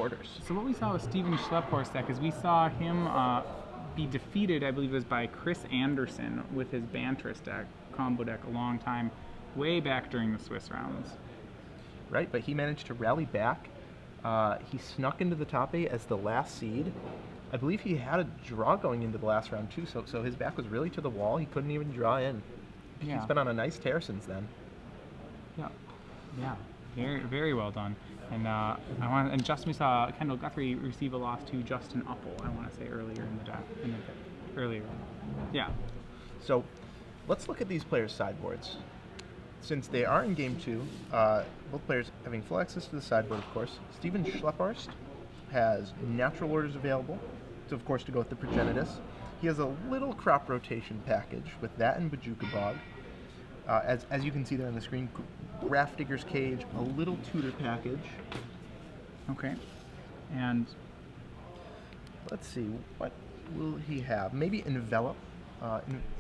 quarters. So what we saw with Steven Schlepphorst deck is we saw him be defeated, I believe it was by Chris Anderson with his Banterous deck, combo deck, a long time, way back during the Swiss rounds. Right, but he managed to rally back. He snuck into the top 8 as the last seed. I believe he had a draw going into the last round too, so his back was really to the wall. He couldn't even draw in. Yeah. He's been on a nice tear since then. Yeah, very, very well done. And just we saw Kendal Guthrie receive a loss to Justin Uppel, I want to say earlier in the deck. Earlier. Yeah. So let's look at these players' sideboards. Since they are in Game 2, both players having full access to the sideboard, of course. Steven Schlepphorst has natural orders available, so of course to go with the Progenitus. He has a little crop rotation package with that and Bojuka Bog. As you can see there on the screen, Grafdigger's Cage, a little tutor package. Okay. And let's see, what will he have? Maybe Envelop.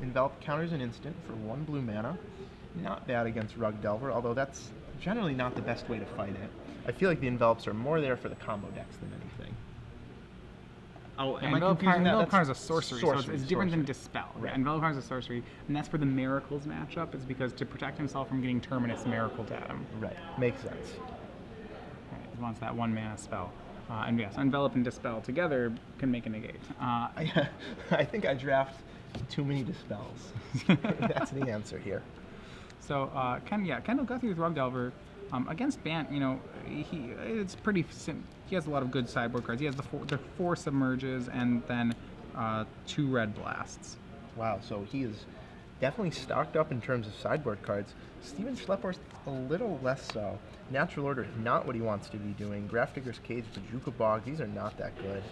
Envelop counters an instant for 1 blue mana. Not bad against Rug Delver, although that's generally not the best way to fight it. I feel like the Envelops are more there for the combo decks than anything. Oh, Envelop card is a sorcery, so it's different than Dispel. Right. Yeah, Envelop card is a sorcery, and that's for the Miracles matchup. It's because to protect himself from getting Terminus Miracled at him. Right, makes sense. Right, he wants that 1 mana spell. And yes, Envelop and Dispel together can make a negate. I think I draft too many Dispels. That's the answer here. So, Kendal Guthrie with Rug Delver. Against Bant, it's pretty he has a lot of good sideboard cards. He has the 4 Submerges and then 2 Red Blasts. Wow, so he is definitely stocked up in terms of sideboard cards. Steven Schlepphorst, a little less so. Natural Order is not what he wants to be doing. Grafdigger's Cage, Bojuka Bog, these are not that good.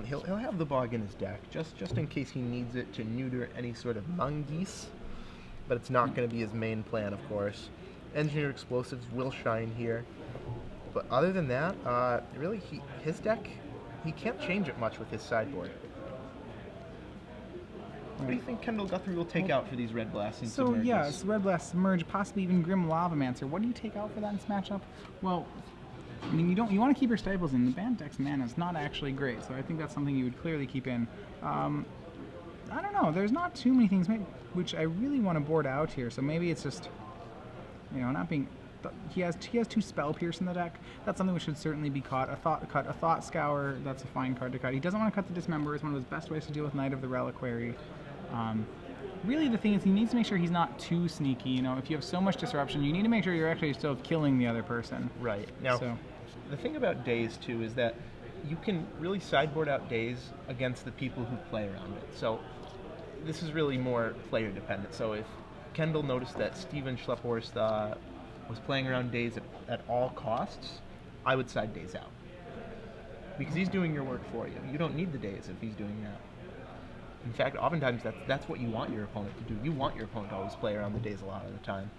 He'll have the Bog in his deck, just in case he needs it to neuter any sort of Mongoose, but it's not going to be his main plan, of course. Engineered Explosives will shine here. But other than that, really, his deck, he can't change it much with his sideboard. What do you think Kendal Guthrie will take out for these Red Blasts and Submerges? So yeah, it's Red Blast, Submerge, possibly even Grim Lavamancer. What do you take out for that in this matchup? Well, I mean, you want to keep your staples in. The Bant deck's mana is not actually great, so I think that's something you would clearly keep in. I don't know, there's not too many things which I really want to board out here, so maybe it's just, not being... He has 2 Spell Pierce in the deck. That's something which should certainly be caught. A Thought Scour, that's a fine card to cut. He doesn't want to cut the Dismember. It's one of his best ways to deal with Knight of the Reliquary. Really, the thing is, he needs to make sure he's not too sneaky. If you have so much disruption, you need to make sure you're actually still killing the other person. Right. Now, the thing about Daze, too, is that you can really sideboard out Daze against the people who play around it. So this is really more player dependent. So if Kendal noticed that Steven Schlepphorst was playing around Daze at all costs, I would side Daze out. Because he's doing your work for you. You don't need the Daze if he's doing that. In fact, oftentimes that's what you want your opponent to do. You want your opponent to always play around the Daze a lot of the time.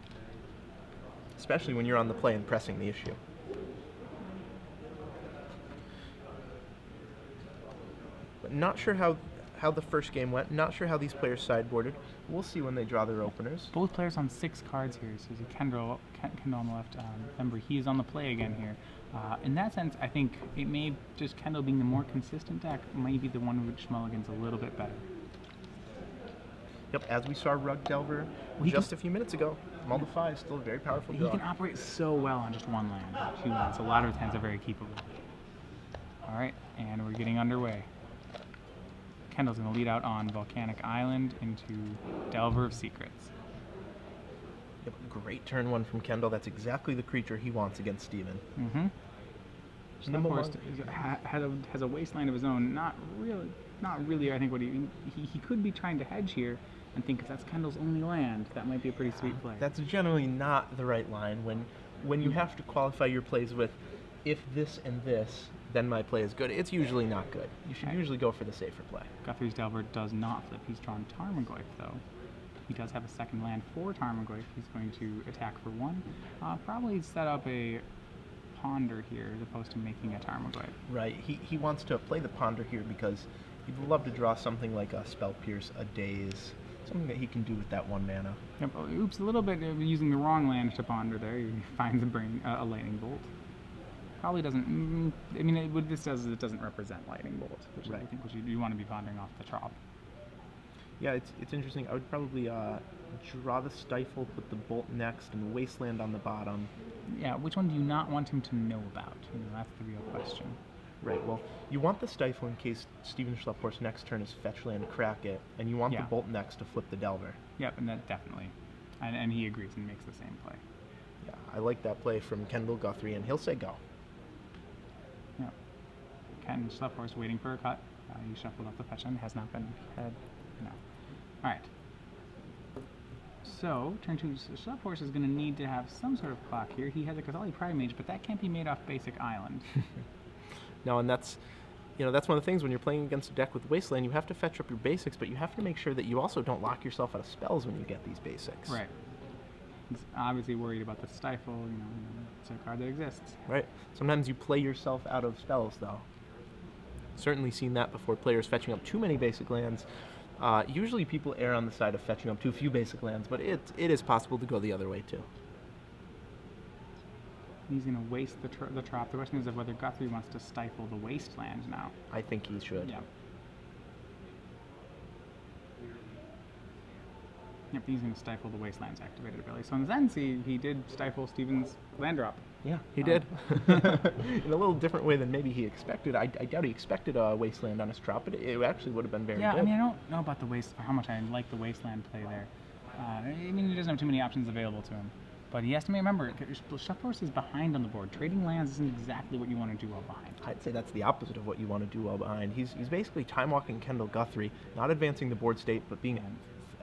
Especially when you're on the play and pressing the issue. But not sure how the first game went. Not sure how these players sideboarded. We'll see when they draw their openers. Both players on 6 cards here. So you see Kendal on the left. Remember, he's on the play again here. In that sense, I think it may just Kendal being the more consistent deck might be the one which mulligans a little bit better. Yep, as we saw Rug Delver just a few minutes ago. Muldify is still a very powerful draw. He can operate so well on just 1 land, 2 lands. A lot of his hands are very keepable. All right, and we're getting underway. Kendal's going to lead out on Volcanic Island into Delver of Secrets. Yep, great turn 1 from Kendal. That's exactly the creature he wants against Steven. Schlepphorst has a wasteland of his own. Not really. I think what he could be trying to hedge here and think if that's Kendal's only land, that might be a pretty sweet play. That's generally not the right line when you have to qualify your plays with if this and this, then my play is good. It's usually not good. You should usually go for the safer play. Guthrie's Delver does not flip. He's drawn Tarmogoyf, though. He does have a second land for Tarmogoyf. He's going to attack for 1. Probably set up a Ponder here as opposed to making a Tarmogoyf. Right. He wants to play the Ponder here because he'd love to draw something like a Spell Pierce, a Daze, something that he can do with that 1 mana. Yep. Oops, a little bit of using the wrong land to Ponder there. He finds a Lightning Bolt. Probably doesn't. I mean, what this does is it doesn't represent lightning bolt, which is, I think what you want to be pondering off the top. Yeah, it's interesting. I would probably draw the Stifle, put the Bolt next, and Wasteland on the bottom. Yeah, which one do you not want him to know about? You know, that's the real question. Right, well, you want the Stifle in case Steven Schlepphorst's next turn is fetch land, crack it, and you want the Bolt next to flip the Delver. Yep, and that definitely. And he agrees and makes the same play. Yeah, I like that play from Kendal, Guthrie, and he'll say go. Yeah. Ken Schlepphorst waiting for a cut. He shuffled off the fetch land, has not been had. No. Alright. So, turn 2, Schlepphorst is going to need to have some sort of clock here. He has a Casali Pride Mage, but that can't be made off basic island. No, and that's one of the things when you're playing against a deck with Wasteland, you have to fetch up your basics, but you have to make sure that you also don't lock yourself out of spells when you get these basics. Right. He's obviously worried about the Stifle, you know, it's a card that exists. Right. Sometimes you play yourself out of spells, though. Certainly seen that before, players fetching up too many basic lands. Usually people err on the side of fetching up too few basic lands, but it is possible to go the other way, too. He's going to waste the trap. The question is of whether Guthrie wants to stifle the wasteland now. I think he should. Yeah. Yep, he's going to stifle the wasteland's activated ability. So in the sense, he did stifle Steven's land drop. Yeah, he did. In a little different way than maybe he expected. I doubt he expected a wasteland on his drop, but it actually would have been very good. Yeah, I mean, I don't know about the how much I like the wasteland play there. I mean, he doesn't have too many options available to him. But he has to remember, Schlepphorst is behind on the board. Trading lands isn't exactly what you want to do while behind. I'd say that's the opposite of what you want to do while behind. He's basically time-walking Kendal, Guthrie, not advancing the board state, but being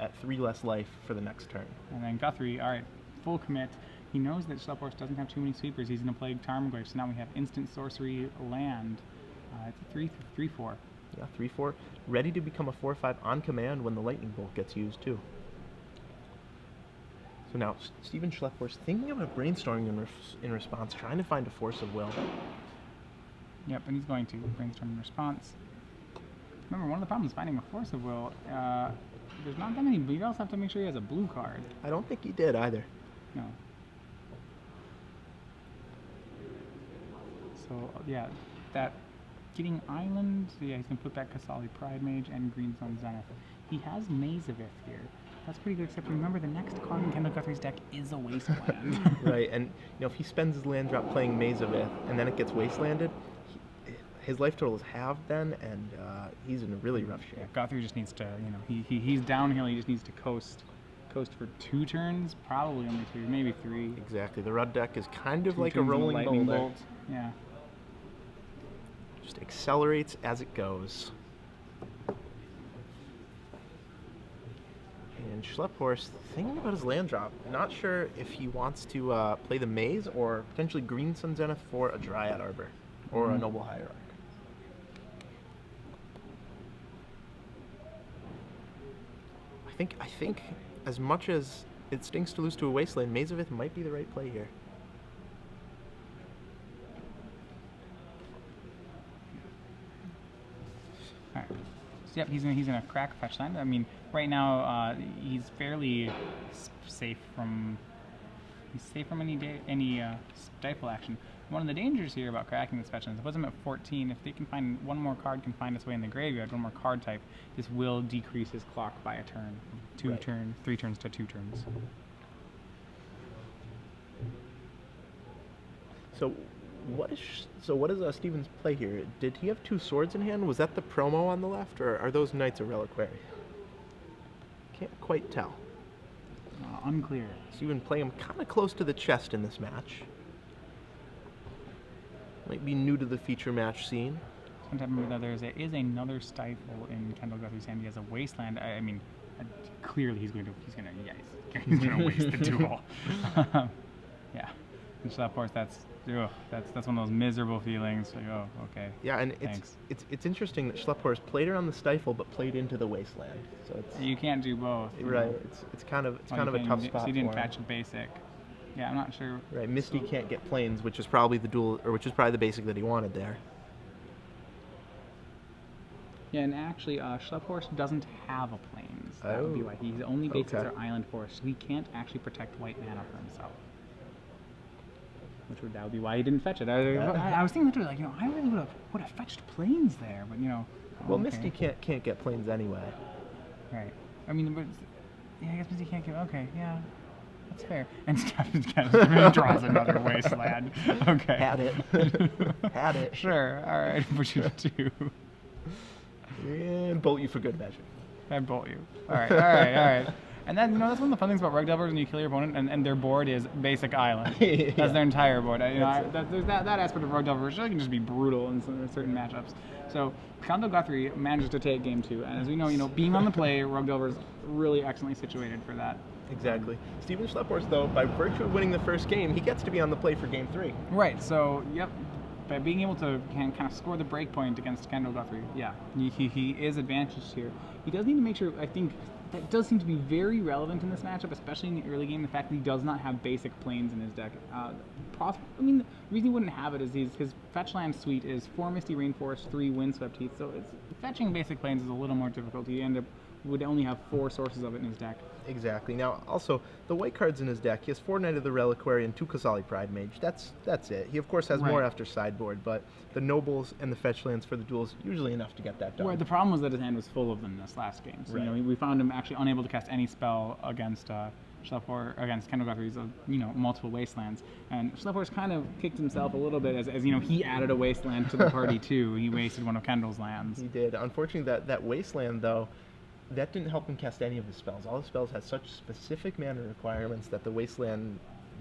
at 3 less life for the next turn. And then Guthrie, all right, full commit. He knows that Schlepphorst doesn't have too many sweepers. He's going to play Tarmogoyf, so now we have instant sorcery land. It's a 3/4. Yeah, 3/4. Ready to become a 4/5 on command when the lightning bolt gets used, too. So now, Steven Schlepphorst thinking about brainstorming in response, trying to find a force of will. Yep, and he's going to brainstorm in response. Remember, one of the problems finding a force of will, there's not that many, but you also have to make sure he has a blue card. I don't think he did either. No. So, yeah, that getting island, yeah, he's going to put back Casali Pride Mage and Greenstone Zenith. He has Maze of Ith here. That's pretty good, except remember the next card in Kendal Guthrie's deck is a wasteland. Right, and if he spends his land drop playing Maze of Ith and then it gets wastelanded, his life total is halved then, and he's in a really rough shape. Yeah, Guthrie just needs to, he's downhill. He just needs to coast for 2 turns, probably only 2, maybe 3. Exactly. The Rudd deck is kind of like a rolling boulder. Yeah. Just accelerates as it goes. And Schlepphorst thinking about his land drop. Not sure if he wants to play the Maze or potentially Green Sun Zenith for a Dryad Arbor or a Noble Hierarch. I think as much as it stinks to lose to a Wasteland, Maze of Ith might be the right play here. Alright. So, yep, he's gonna crack fetch land. I mean, right now he's fairly safe from any stifle action. One of the dangers here about cracking this fetch land, it puts him at 14. If they can find one more card, can find its way in the graveyard, one more card type, this will decrease his clock by a turn, 3 turns to 2 turns. So what is Steven's play here? Did he have 2 swords in hand? Was that the promo on the left, or are those Knights of Reliquary? Can't quite tell. Unclear. Steven play him kind of close to the chest in this match. Might be new to the feature match scene. Sometimes there is another stifle in Kendal Guthrie's hand. He has a wasteland. I mean, clearly he's gonna waste the duel. Yeah. And so of course that's one of those miserable feelings. Like, oh, okay. Yeah, and thanks. it's interesting that Schlepphorst played around the stifle but played into the wasteland. So you can't do both. Right. It's kind of a tough spot. So you didn't catch a basic. Yeah, I'm not sure. Right, Misty can't get planes, which is probably the basic that he wanted there. Yeah, and actually, Schlepphorst doesn't have a planes. That would be why. His only basics are Island Forest, so he can't actually protect white mana for himself. that would be why he didn't fetch it. I was thinking literally, like, I really would have fetched planes there, but Well, Misty can't get planes anyway. Right. I mean, but yeah, I guess Misty can't get. Okay, yeah, that's fair. And Stephen draws another wasteland. Okay. Had it. Had it. Sure. All right. Push you to 2. And bolt you for good measure. I bolt you. All right. All right. And then, that's one of the fun things about Rug Delvers when you kill your opponent, and their board is basic island. Yeah. That's their entire board. There's that aspect of Rug Delver, which can just be brutal in certain matchups. So, Guthrie manages to take game 2, and as we know, being on the play, Rug Delver's really excellently situated for that. Exactly. Steven Schlepphorst, though, by virtue of winning the first game, he gets to be on the play for game 3. Right, so, yep. By being able to kind of score the break point against Kendal Guthrie, yeah, he is advantaged here. He does need to make sure, I think, that does seem to be very relevant in this matchup, especially in the early game, the fact that he does not have basic planes in his deck. The reason he wouldn't have it is his fetch land suite is 4 Misty Rainforest, 3 Windswept Heath, so fetching basic planes is a little more difficult. He would only have 4 sources of it in his deck. Exactly. Now, also, the white cards in his deck, he has 4 Knight of the Reliquary and 2 Kasali Pride Mage. That's it. He, of course, has more after sideboard, but the Nobles and the fetch lands for the duels, usually enough to get that done. Right, the problem was that his hand was full of them this last game. So, we found him actually unable to cast any spell against against Kendal Guthrie's multiple wastelands. And Schlepphorst kind of kicked himself a little bit as he added a wasteland to the party, too. He wasted one of Kendall's lands. He did. Unfortunately, that wasteland, though, that didn't help him cast any of his spells. All his spells had such specific mana requirements that the wasteland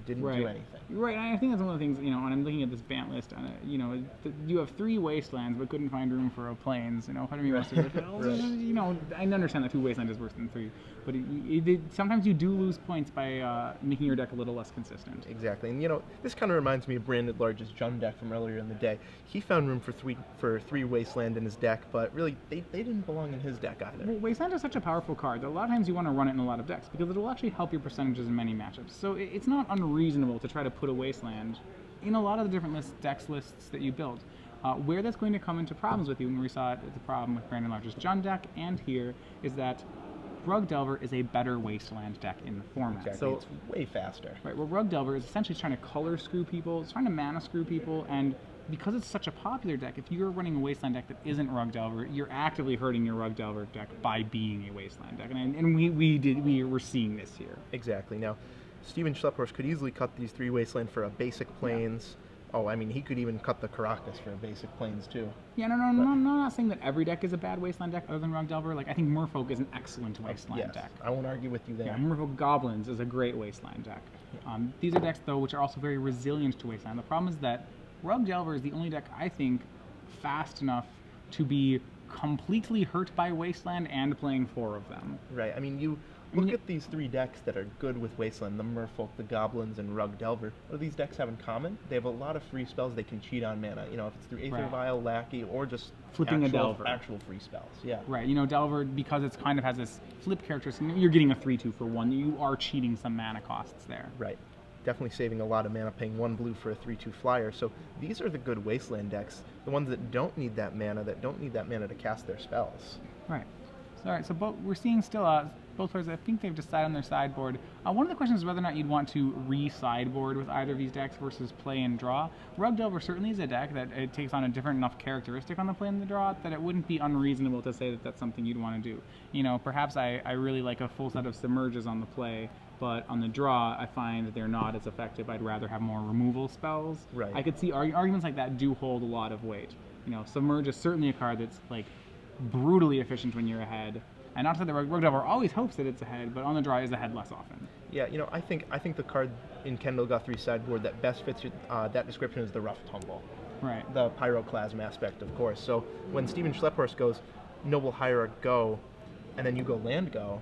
didn't do anything. Right, and I think that's one of the things, when I'm looking at this Bant list, and you have 3 wastelands but couldn't find room for a plains. Part of me wants to I understand that 2 wastelands is worse than 3, but sometimes you do lose points by making your deck a little less consistent. Exactly, and this kind of reminds me of Brandon Large's Jund deck from earlier in the day. He found room for 3 wasteland in his deck, but really they didn't belong in his deck either. Well, wasteland is such a powerful card that a lot of times you want to run it in a lot of decks because it will actually help your percentages in many matchups. So it's not unreasonable to try to put a wasteland in a lot of the different decks lists that you build. Where that's going to come into problems with you, and we saw it as a problem with Brandon Large's Jund deck and here, is that Rug Delver is a better wasteland deck in the format. Exactly. So it's way faster. Right, well, Rug Delver is essentially trying to color screw people, it's trying to mana screw people, and because it's such a popular deck, if you're running a wasteland deck that isn't Rug Delver, you're actively hurting your Rug Delver deck by being a wasteland deck, and we were seeing this here. Exactly. Now, Steven Schlepphorst could easily cut these 3 wasteland for a basic plains. Yeah. Oh, I mean, he could even cut the Caracas for a basic plains too. Yeah, I'm not saying that every deck is a bad wasteland deck other than Rug Delver. I think Merfolk is an excellent wasteland deck. I won't argue with you there. Yeah, Merfolk Goblins is a great wasteland deck. These are decks, though, which are also very resilient to wasteland. The problem is that Rug Delver is the only deck, I think, fast enough to be completely hurt by wasteland and playing 4 of them. Right, I mean, look at these 3 decks that are good with wasteland, the Merfolk, the Goblins, and Rug Delver. What do these decks have in common? They have a lot of free spells they can cheat on mana. If it's through Aether Vial, Lackey, or just flipping a Delver. Actual free spells, yeah. Right, Delver, because it's kind of has this flip characteristic, you're getting a 3/2 for 1. You are cheating some mana costs there. Right. Definitely saving a lot of mana, paying 1 blue for a 3/2 flyer. So these are the good wasteland decks, the ones that don't need that mana, to cast their spells. Right. So, all right, so we're seeing still both players, I think they've decided on their sideboard. One of the questions is whether or not you'd want to re-sideboard with either of these decks versus play and draw. Rug Delver certainly is a deck that it takes on a different enough characteristic on the play and the draw that it wouldn't be unreasonable to say that that's something you'd want to do. Perhaps I really like a full set of Submerges on the play, but on the draw, I find that they're not as effective. I'd rather have more removal spells. Right. I could see arguments like that do hold a lot of weight. Submerge is certainly a card that's brutally efficient when you're ahead. And not to say that Rug Delver always hopes that it's ahead, but on the draw is ahead less often. Yeah, I think the card in Kendal Guthrie's sideboard that best fits that description is the Rough Tumble. Right. The Pyroclasm aspect, of course. So when Steven Schlepphorst goes Noble Hierarch go, and then you go land go,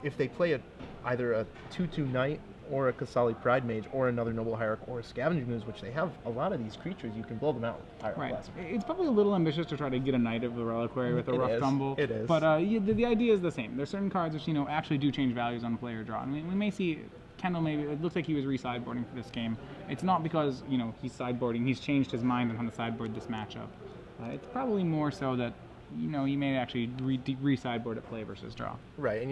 if they play either a 2/2 Knight or a Kasali Pride Mage or another Noble Hierarch or a Scavenging Ooze, which they have a lot of these creatures, you can blow them out with Pyroclasm. Right. It's probably a little ambitious to try to get a Knight of the Reliquary with a Rough Tumble. It is. But the idea is the same. There's certain cards which actually do change values on play or draw. We may see Kendal maybe, it looks like he was re-sideboarding for this game. It's not because, he's sideboarding, he's changed his mind on how to sideboard this matchup. It's probably more so that, he may actually re-sideboard at play versus draw. Right, and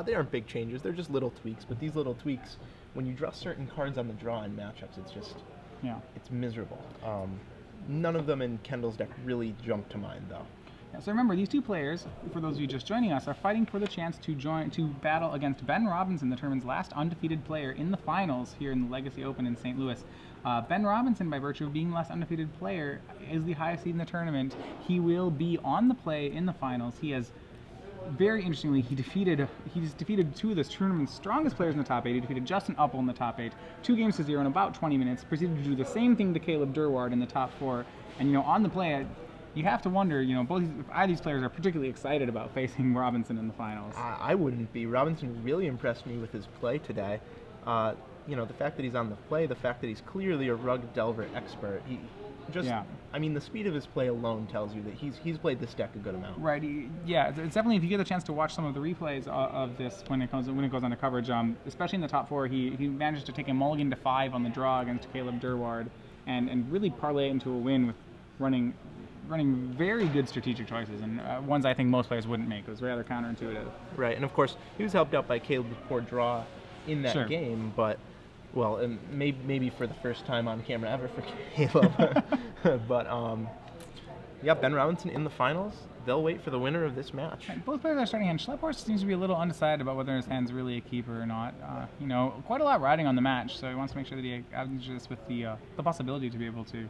they aren't big changes, they're just little tweaks, but these little tweaks when you draw certain cards on the draw in matchups, it's just, Yeah. it's miserable. None of them in Kendall's deck really jump to mind, though. Yeah, so remember, these two players, for those of you just joining us, are fighting for the chance to battle against Ben Robinson, the tournament's last undefeated player in the finals here in the Legacy Open in St. Louis. Ben Robinson, by virtue of being the last undefeated player, is the highest seed in the tournament. He will be on the play in the finals. He has, very interestingly, he's defeated two of this tournament's strongest players in the top 8. He defeated Justin Uppel in the top 8, 2-0 in about 20 minutes, proceeded to do the same thing to Caleb Durward in the top 4. And, on the play, you have to wonder, both either of these players are particularly excited about facing Robinson in the finals. I wouldn't be. Robinson really impressed me with his play today. The fact that he's on the play, the fact that he's clearly a rugged Delver expert. The speed of his play alone tells you that he's played this deck a good amount. Right. It's definitely, if you get a chance to watch some of the replays of this when it goes on to coverage, especially in the top 4, he managed to take a mulligan to 5 on the draw against Caleb Durward and really parlay it into a win with running very good strategiking choices, and ones I think most players wouldn't make. It was rather counterintuitive. Right, and of course, he was helped out by Caleb's poor draw in that game, but, well, and maybe for the first time on camera ever for Caleb. But, Ben Robinson in the finals. They'll wait for the winner of this match. Right, both players are starting hand. Schlepphorst seems to be a little undecided about whether his hand's really a keeper or not. Quite a lot riding on the match, so he wants to make sure that he avenges this with the possibility to be able to.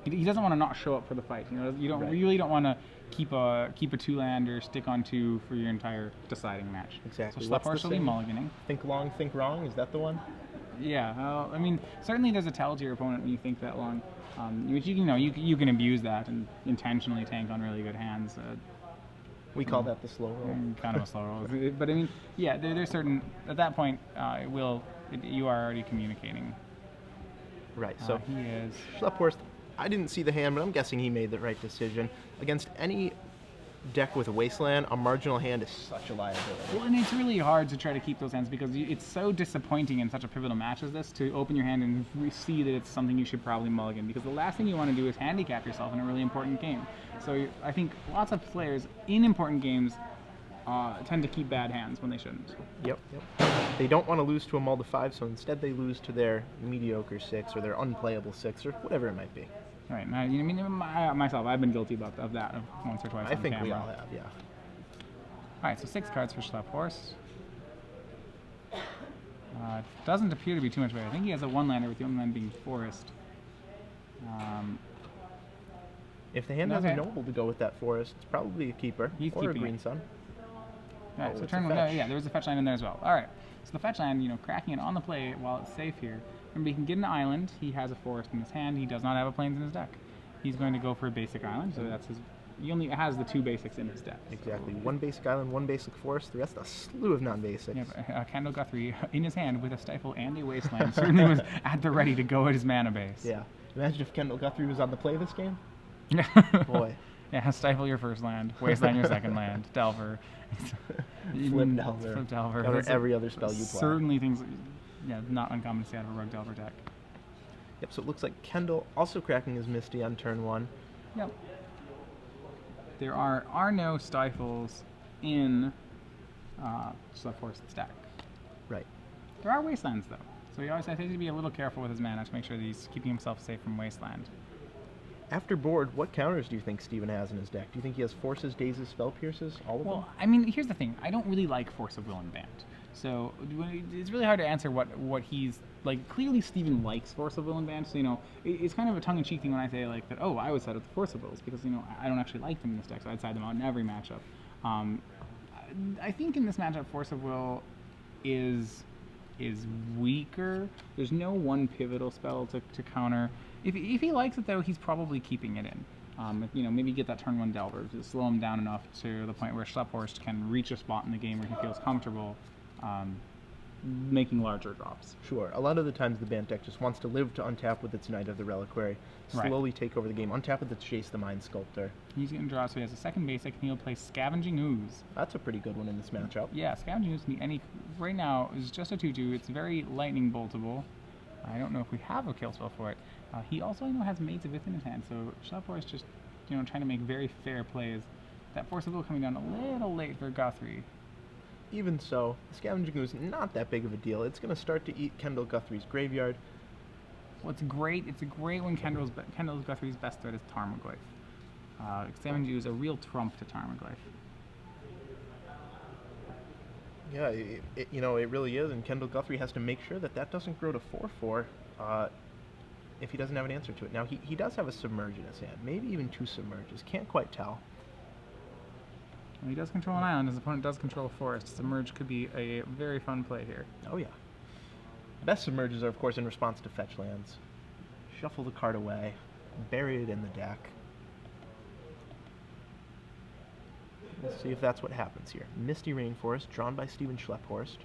He doesn't want to not show up for the fight. You really don't want to keep a 2-land or stick on 2 for your entire deciding match. Exactly. So Schlepphorst will be mulliganing. Think long, think wrong. Is that the one? Yeah. Certainly there's a tell to your opponent when you think that long. Which you can abuse that and intentionally tank on really good hands. We call that the slow roll. Kind of a slow roll. But there's certain, at that point, you are already communicating. Right. So he is Schlepphorst. I didn't see the hand, but I'm guessing he made the right decision. Against any deck with a Wasteland, a marginal hand is such a liability. Well, and it's really hard to try to keep those hands because it's so disappointing in such a pivotal match as this to open your hand and see that it's something you should probably mulligan, because the last thing you want to do is handicap yourself in a really important game. So I think lots of players in important games tend to keep bad hands when they shouldn't. Yep. They don't want to lose to a mull to 5, so instead they lose to their mediocre 6 or their unplayable 6 or whatever it might be. Right. Myself, I've been guilty of that once or twice. I think we all have, yeah. All right, so 6 cards for Schlepphorst. Doesn't appear to be too much better. I think he has a 1-lander with the only land being Forest. If the hand has a noble to go with that Forest, it's probably a keeper. He's or a keeping green it. sun. All right, so turn 1. There was a fetch land in there as well. All right, so the fetch land, cracking it on the play while it's safe here. Remember, he can get an island. He has a forest in his hand. He does not have a plains in his deck. He's going to go for a basic island, so that's his. He only has the 2 basics in his deck. Exactly. So. 1 basic island, 1 basic forest, the rest a slew of non-basics. Yeah, Kendal Guthrie in his hand with a stifle and a wasteland certainly was at the ready to go at his mana base. Yeah. Imagine if Kendal Guthrie was on the play this game. Boy. Yeah, stifle your first land, wasteland your second land, Delver. Flip Delver. Flip Delver. Counter every other spell you play. Certainly things, not uncommon to see out of a Rogue Delver deck. Yep, so it looks like Kendal also cracking his Misty on turn 1. Yep. There are no stifles in Schlepphorst's deck. Right. There are wastelands, though. So he always has to be a little careful with his mana to make sure that he's keeping himself safe from wasteland. After board, what counters do you think Steven has in his deck? Do you think he has Forces, Dazes, Spell Pierces, all of them? Well, here's the thing. I don't really like Force of Will and Band. So it's really hard to answer what he's like. Clearly, Steven likes Force of Will and Band. So it's kind of a tongue-in-cheek thing when I say like that. Oh, I would side with the Force of Wills because I don't actually like them in this deck, so I'd side them out in every matchup. I think in this matchup, Force of Will is weaker. There's no one pivotal spell to counter. If he likes it though, he's probably keeping it in. Maybe get that turn 1 Delver to slow him down enough to the point where Schlepphorst can reach a spot in the game where he feels comfortable making larger drops. Sure. A lot of the times the Bant deck just wants to live to untap with its Knight of the Reliquary, slowly take over the game, untap with its Chase the Mind Sculptor. He's going to draw, so he has a second basic, and he'll play Scavenging Ooze. That's a pretty good one in this matchup. Yeah, Scavenging Ooze can be any. Right now is just a 2/2. It's very lightning boltable. I don't know if we have a kill spell for it. He also has Maids of Ith in his hand, so Schlepphorst is just trying to make very fair plays. That Force of Will coming down a little late for Guthrie. Even so, the Scavenging Ooze not that big of a deal. It's going to start to eat Kendal Guthrie's graveyard. Well, it's great when Kendal Guthrie's best threat is Tarmogoyf. Scavenging Ooze is a real trump to Tarmogoyf. Yeah, it really is, and Kendal Guthrie has to make sure that that doesn't grow to 4/4 if he doesn't have an answer to it. Now, he does have a Submerge in his hand, maybe even 2 Submerges, can't quite tell. Well, he does control an island, his opponent does control a forest. Submerge could be a very fun play here. Oh yeah. Best Submerges are, of course, in response to fetch lands. Shuffle the card away, bury it in the deck. Let's see if that's what happens here. Misty Rainforest, drawn by Steven Schlepphorst.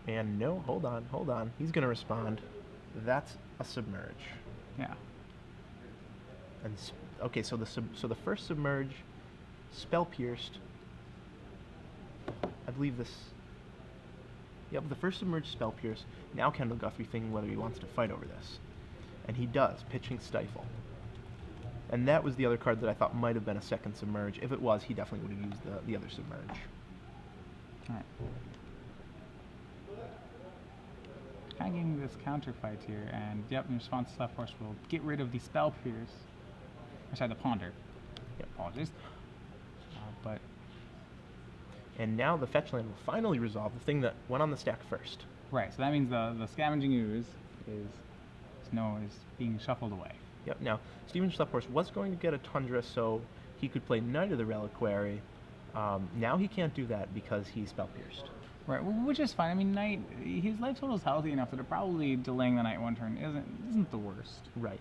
And no, hold on. He's going to respond. That's a Submerge. Yeah. And okay, so the first Submerge, Spell Pierced. I believe this. Yep, the first Submerge, Spell Pierced. Now Kendal Guthrie thinking whether he wants to fight over this, and he does, pitching Stifle. And that was the other card that I thought might have been a second Submerge. If it was, he definitely would have used the other Submerge. All right. Kind of getting this counter fight here, and yep, in response, Schlepphorst will get rid of the Spell Pierce. Or sorry, the Ponder. Yep, apologies. But and now the fetch land will finally resolve the thing that went on the stack first. right, so that means the Scavenging Ooze is being shuffled away. Yep. Now Steven Schlepphorst was going to get a Tundra, so he could play Knight of the Reliquary. Now he can't do that because he's Spell Pierced. Right, which is fine. I mean, Knight, his life total is healthy enough that probably delaying the Knight one turn isn't the worst. Right.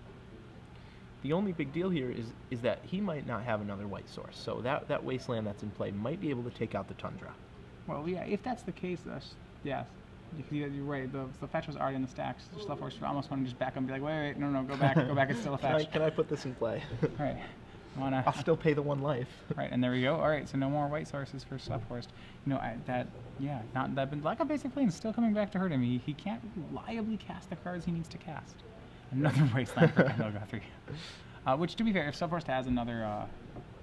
The only big deal here is that he might not have another white source, so that wasteland that's in play might be able to take out the Tundra. Well, yeah, if that's the case, yes. You're right. The fetch was already in the stacks. Schlepphorst would almost want to just back up and be like, wait, no, go back, it's still a fetch. Can I put this in play? All right. I'll still pay the 1 life. Right, and there we go. All right, so no more white sources for Schlepphorst. Lack of basic plane is still coming back to hurt him. He can't reliably cast the cards he needs to cast. Another wasteland for Kendal Guthrie. Which, to be fair, if Schlepphorst has another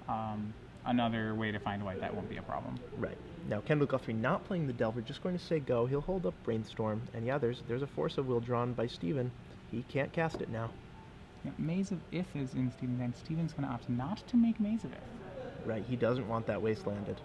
way to find white, that won't be a problem. Right. Now, Kendal Guthrie not playing the Delver, just going to say go. He'll hold up Brainstorm, and yeah, there's a Force of Will drawn by Steven. He can't cast it now. Yeah, Maze of Ith is in Steven's hand. Steven's going to opt not to make Maze of Ith. Right, he doesn't want that wastelanded.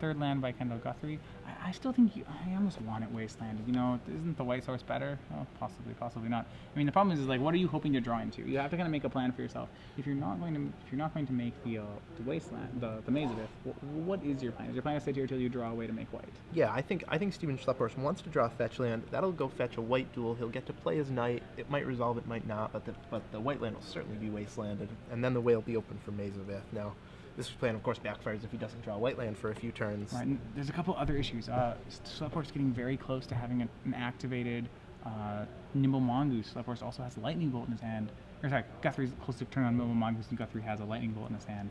Third land by Kendal Guthrie. I still think I almost want it wastelanded. Isn't the white source better? Oh, possibly not. I mean, the problem is like, what are you hoping to draw into? You have to kind of make a plan for yourself. If you're not going to make the wasteland, the Maze of Ith, what is your plan? Is your plan to sit here until you draw a way to make white? Yeah, I think Steven Schlepphorst wants to draw a fetch land. That'll go fetch a white duel. He'll get to play his knight. It might resolve, it might not, but the white land will certainly be wastelanded, and then the way will be open for Maze of Ith. Now, this plan, of course, backfires if he doesn't draw a white land for a few turns. Right, and there's a couple other issues. Schlepphorst getting very close to having an activated Nimble Mongoose. Schlepphorst also has a Lightning Bolt in his hand. Guthrie's close to turn on Nimble Mongoose, and Guthrie has a Lightning Bolt in his hand.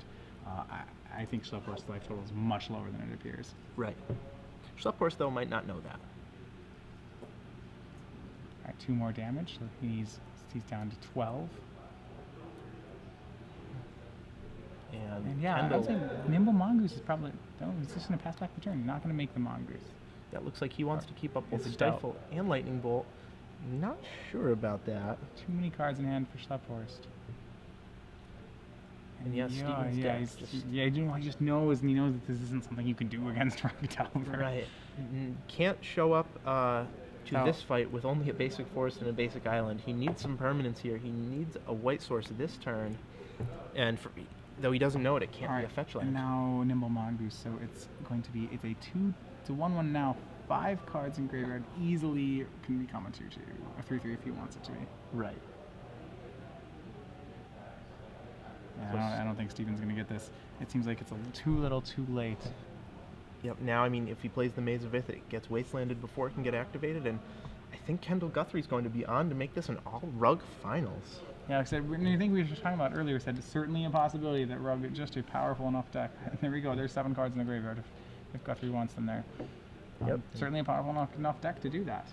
I think Schlepphorst's life total is much lower than it appears. Right. Schlepphorst, though, might not know that. All right, 2 more damage, so he's down to 12. And yeah, I would say Nimble Mongoose is probably... No, he's just going to pass back the turn. He's not going to make the Mongoose. That looks like he wants to keep up with Stifle and Lightning Bolt. Not sure about that. Too many cards in hand for Schlepphorst. And yes, Steven's he just knows, and he knows that this isn't something you can do against Delver. Right. Can't show up to this fight with only a basic forest and a basic island. He needs some permanence here. He needs a white source this turn. And though he doesn't know it, it can't be a fetch land. And now Nimble Mongoose, so it's a 1/1 now. 5 cards in graveyard easily can become a 2/2, a 3/3 if he wants it to be. Right. Yeah, I don't think Steven's going to get this. It seems like it's too little, too late. Yep. Now, I mean, if he plays the Maze of Ith, it gets wastelanded before it can get activated, and I think Kendal Guthrie's going to be on to make this an all-rug finals. Yeah, like I said, I think we were talking about earlier, said it's certainly a possibility that Rug is just a powerful enough deck. And there we go, there's 7 cards in the graveyard if Guthrie wants them there. Yep. Certainly a powerful enough deck to do that.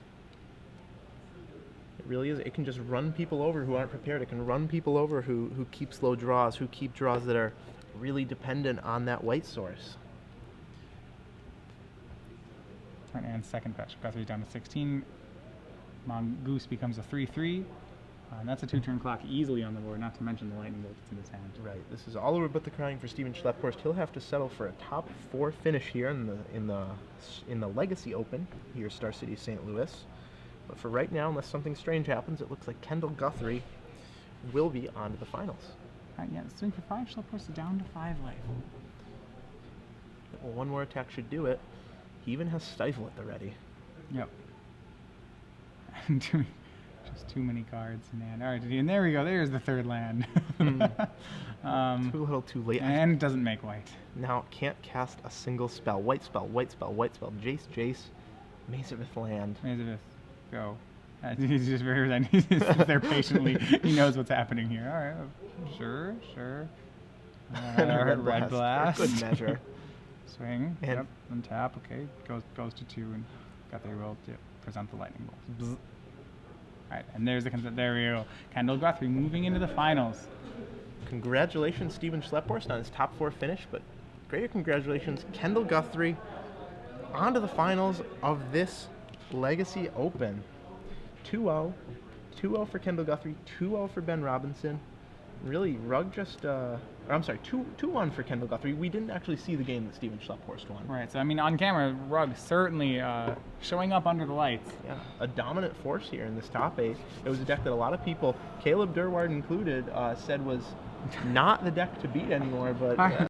It really is. It can just run people over who aren't prepared. It can run people over who keep slow draws, who keep draws that are really dependent on that white source. Right, and second fetch. Guthrie's down to 16. Mongoose becomes a 3/3. And that's a 2-turn clock easily on the board, not to mention the lightning bolt that's in his hand. Right. This is all over but the crying for Steven Schlepphorst. He'll have to settle for a top 4 finish here in the Legacy Open here, Star City, St. Louis. But for right now, unless something strange happens, it looks like Kendal Guthrie will be on to the finals. All right, yeah, swing for 5. Schlepphorst down to 5 life. Well, one more attack should do it. He even has Stifle at the ready. Yep. Just too many cards, man. All right, and there we go. There's the third land. Too little, too late. And it doesn't make white. Now can't cast a single spell. White spell, white spell, white spell. Jace, Jace, Mazavith land. Mazavith, go. He's just very he's just there patiently. He knows what's happening here. All right, sure. Red blast. Good measure. Swing. And yep. Untap. Okay. Goes to 2, and Guthrie will present the lightning bolt. All right, and there we go. Kendal Guthrie moving into the finals. Congratulations, Steven Schlepphorst, on his top 4 finish, but greater congratulations, Kendal Guthrie, on to the finals of this Legacy Open. 2-0. 2-0 for Kendal Guthrie, 2-0 for Ben Robinson. Really, Rugg just, I'm sorry, 2-1 for Kendal Guthrie. We didn't actually see the game that Steven Schlepphorst won. Right, so I mean, on camera, Rugg certainly showing up under the lights. Yeah, a dominant force here in this top 8. It was a deck that a lot of people, Caleb Durward included, said was not the deck to beat anymore, but